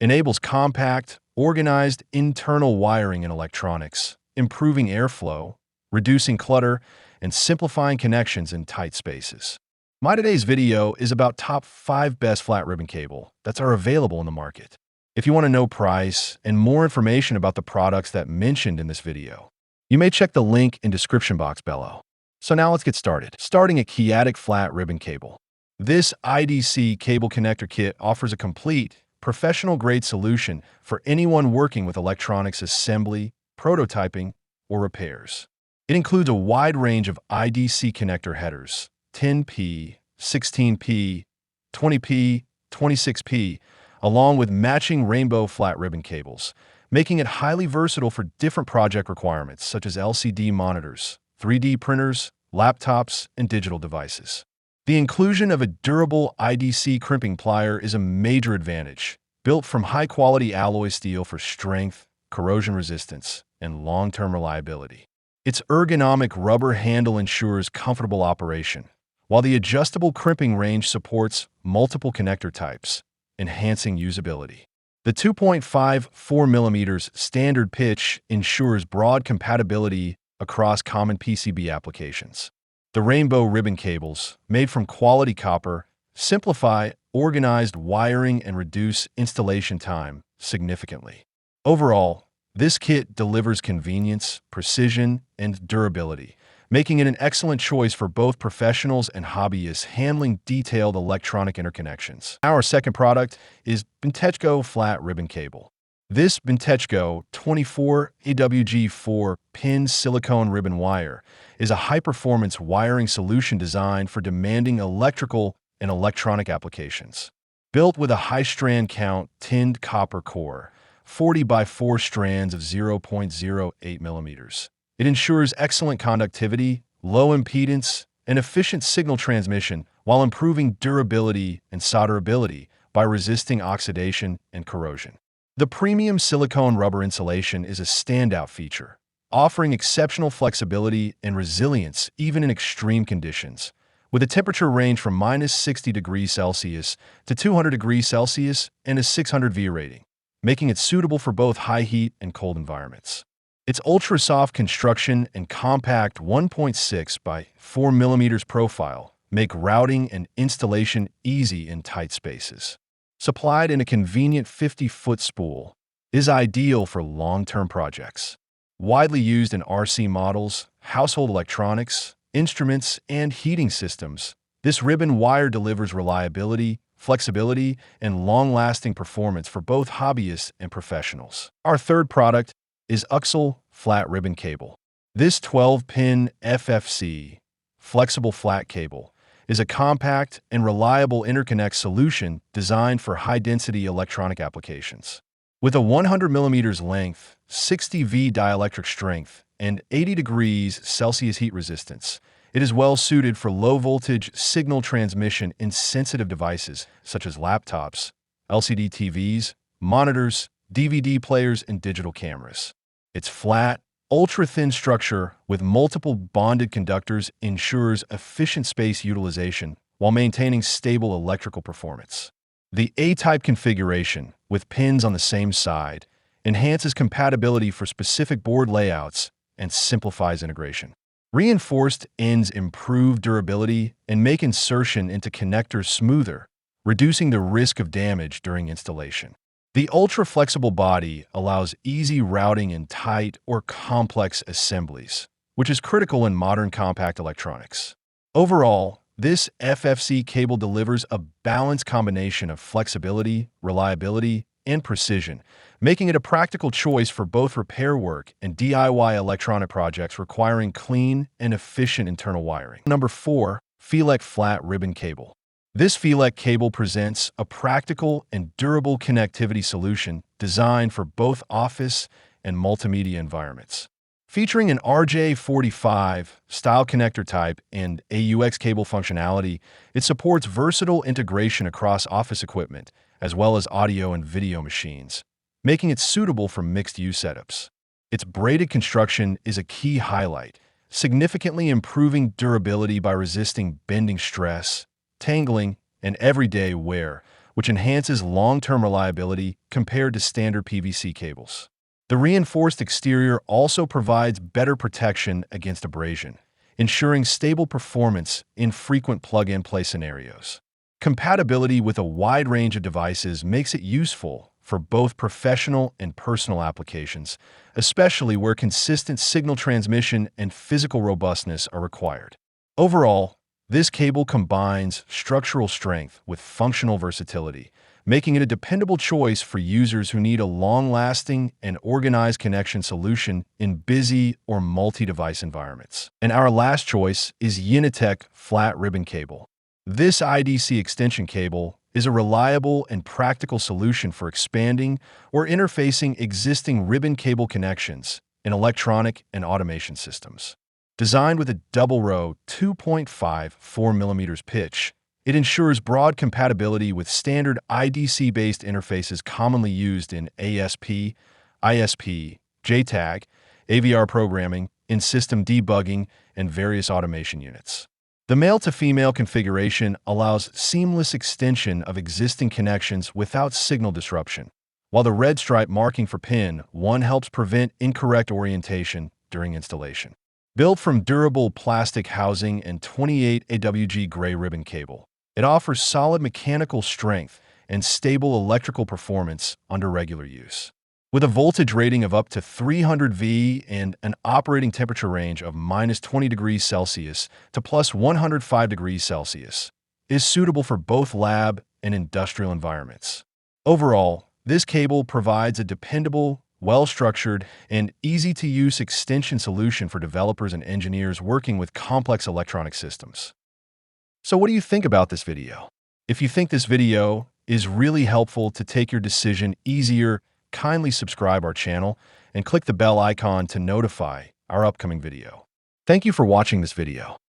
enables compact, organized internal wiring in electronics, improving airflow, reducing clutter, and simplifying connections in tight spaces. My today's video is about top 5 best flat ribbon cable that are available in the market. If you want to know price and more information about the products that mentioned in this video, you may check the link in description box below. So now let's get started. Starting at Kinetic Flat Ribbon Cable. This IDC cable connector kit offers a complete, professional-grade solution for anyone working with electronics assembly, prototyping, or repairs. It includes a wide range of IDC connector headers, 10P, 16P, 20P, 26P, along with matching rainbow flat ribbon cables, making it highly versatile for different project requirements such as LCD monitors, 3D printers, laptops, and digital devices. The inclusion of a durable IDC crimping plier is a major advantage, built from high-quality alloy steel for strength, corrosion resistance, and long-term reliability. Its ergonomic rubber handle ensures comfortable operation, while the adjustable crimping range supports multiple connector types, enhancing usability. The 2.54 mm standard pitch ensures broad compatibility across common PCB applications. The rainbow ribbon cables, made from quality copper, simplify organized wiring and reduce installation time significantly. Overall, this kit delivers convenience, precision, and durability, making it an excellent choice for both professionals and hobbyists handling detailed electronic interconnections. Our second product is Bentechco Flat Ribbon Cable. This Bentechco 24 AWG 4-pin silicone ribbon wire is a high-performance wiring solution designed for demanding electrical and electronic applications. Built with a high-strand count tinned copper core, 40 by 4 strands of 0.08 mm. It ensures excellent conductivity, low impedance, and efficient signal transmission while improving durability and solderability by resisting oxidation and corrosion. The premium silicone rubber insulation is a standout feature, offering exceptional flexibility and resilience even in extreme conditions, with a temperature range from -60°C to 200°C and a 600 V rating, making it suitable for both high heat and cold environments. Its ultra-soft construction and compact 1.6 by 4 mm profile make routing and installation easy in tight spaces. Supplied in a convenient 50-foot spool, is ideal for long-term projects. Widely used in RC models, household electronics, instruments, and heating systems, this ribbon wire delivers reliability, flexibility, and long-lasting performance for both hobbyists and professionals. Our third product is Uxel Flat Ribbon Cable. This 12-pin FFC, flexible flat cable, is a compact and reliable interconnect solution designed for high-density electronic applications. With a 100 mm length, 60 V dielectric strength, and 80°C heat resistance, it is well suited for low-voltage signal transmission in sensitive devices such as laptops, LCD TVs, monitors, DVD players, and digital cameras. Its flat, ultra-thin structure with multiple bonded conductors ensures efficient space utilization while maintaining stable electrical performance. The A-type configuration, with pins on the same side, enhances compatibility for specific board layouts and simplifies integration. Reinforced ends improve durability and make insertion into connectors smoother, reducing the risk of damage during installation. The ultra-flexible body allows easy routing in tight or complex assemblies, which is critical in modern compact electronics. Overall, this FFC cable delivers a balanced combination of flexibility, reliability, and precision, making it a practical choice for both repair work and DIY electronic projects requiring clean and efficient internal wiring. Number 4, Felec Flat Ribbon Cable. This Felec cable presents a practical and durable connectivity solution designed for both office and multimedia environments. Featuring an RJ45 style connector type and AUX cable functionality, it supports versatile integration across office equipment as well as audio and video machines, making it suitable for mixed-use setups. Its braided construction is a key highlight, significantly improving durability by resisting bending stress, tangling, and everyday wear, which enhances long-term reliability compared to standard PVC cables. The reinforced exterior also provides better protection against abrasion, ensuring stable performance in frequent plug-and-play scenarios. Compatibility with a wide range of devices makes it useful for both professional and personal applications, especially where consistent signal transmission and physical robustness are required. Overall, this cable combines structural strength with functional versatility, making it a dependable choice for users who need a long-lasting and organized connection solution in busy or multi-device environments. And our last choice is Unitech Flat Ribbon Cable. This IDC extension cable is a reliable and practical solution for expanding or interfacing existing ribbon cable connections in electronic and automation systems. Designed with a double-row 2.54 mm pitch, it ensures broad compatibility with standard IDC-based interfaces commonly used in ASP, ISP, JTAG, AVR programming, in-system debugging, and various automation units. The male-to-female configuration allows seamless extension of existing connections without signal disruption, while the red stripe marking for pin 1 helps prevent incorrect orientation during installation. Built from durable plastic housing and 28 AWG gray ribbon cable, it offers solid mechanical strength and stable electrical performance under regular use. With a voltage rating of up to 300 V and an operating temperature range of -20 degrees Celsius to +105 degrees Celsius, it is suitable for both lab and industrial environments. Overall, this cable provides a dependable, well-structured, and easy-to-use extension solution for developers and engineers working with complex electronic systems. So what do you think about this video? If you think this video is really helpful to take your decision easier, kindly subscribe our channel and click the bell icon to notify our upcoming video. Thank you for watching this video.